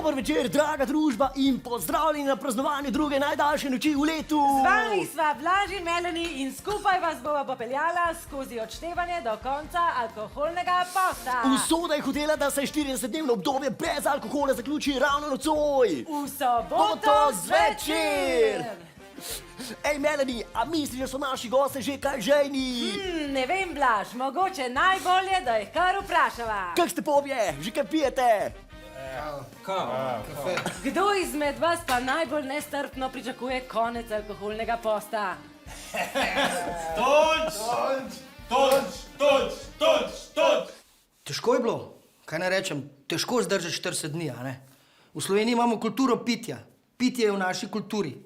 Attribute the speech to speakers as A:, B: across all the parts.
A: Dober večer, draga družba in pozdravljeni na praznovanju druge najdaljše noči v letu.
B: Z vami sva Blaž in Melanie in skupaj vas bova popeljala skozi odštevanje do konca alkoholnega posta.
A: Usoda je hotela, da se 40-dnevno obdobje brez alkohola zaključi ravno nocoj.
B: V soboto zvečer.
A: Ej, Melanie, a misliš, da so naši gosti že kaj žejni?
B: Ne vem, Blaž, mogoče najbolje, da jih kar vprašava.
A: Kak ste pobje? Že kaj pijete?
C: Kafe.
B: Kdo izmed vas pa najbolj nestrpno pričakuje konec alkoholnega posta?
C: Toč! Težko je bilo, kaj naj rečem, težko zdržati 40 dni, a ne? V Sloveniji imamo kulturo pitja. Pitje je v naši kulturi.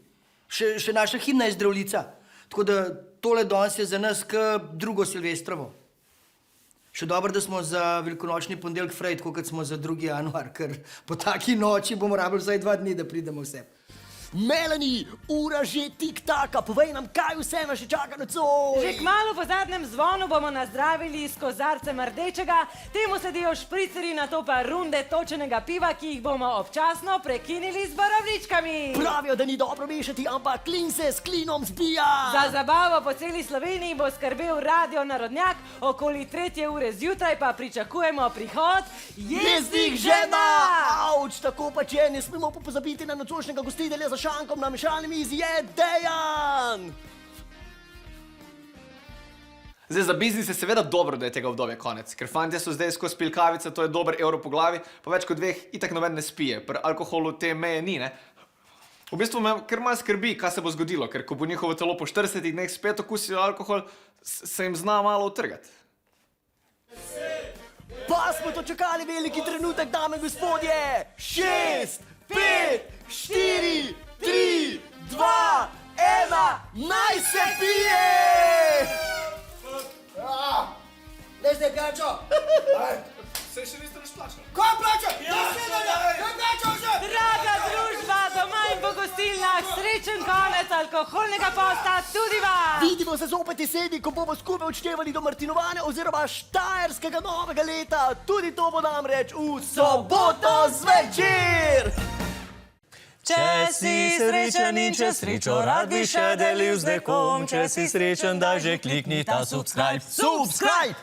C: Še naša himna je Zdravljica. Tako da tole danes je za nas kot drugo Silvestrovo. Še dobro, da smo za velikonočni ponedeljek fraj, tako kot smo za 2. januar, ker po taki noči bomo rabili vsaj 2 dni, da pridemo vse.
A: Melanie, ura že tik-taka, povej nam, kaj vse nas še čaka nocoj.
B: Že kmalu po zadnjem zvonu bomo nazdravili s kozarcem rdečega, temu sledijo špriceri, nato pa runde točenega piva, ki jih bomo občasno prekinili z borovničkami.
A: Pravijo, da ni dobro mešati, ampak klin se s klinom zbija.
B: Za zabavo po celi Sloveniji bo skrbel Radio Narodnjak, okoli 3. ure zjutraj pa pričakujemo prihod jezdnih žena!
A: Avč, tako pa če ne smemo pa pozabiti na nocojšnjega gostitelja za šankom na mešalni mizi je Dejan!
D: Zdaj, za biznis je seveda dobro, da je tega obdobja konec, ker fantje so zdaj skozi pilkavice, to je dober evro po glavi, pa več kot 2 itak noben ne spije, pri alkoholu te meje ni, ne? V bistvu me kar malo skrbi, kaj se bo zgodilo, ker ko bo njihovo telo po 40 dneh spet okusil alkohol, se jim zna malo utrgati.
A: Pa smo to čakali veliki trenutek, dame in gospodje! 6, 5, 4, 3, 2, 1, naj se pije!
C: Daj zdaj plačo!
D: Saj še niste razplačali.
C: Ko plačo? Ko plačo že?
B: Draga družba, doma in po gostilnah, srečen konec alkoholnega posta tudi vam!
A: Vidimo se zopet jeseni, ko bomo skupaj odštevali do Martinovanja oziroma Štajerskega novega leta. Tudi to bo namreč v soboto zvečer!
E: Če si srečen in če srečo rad bi še delil z nekom, če si srečen, daj že klikni ta subscribe.
A: Subscribe!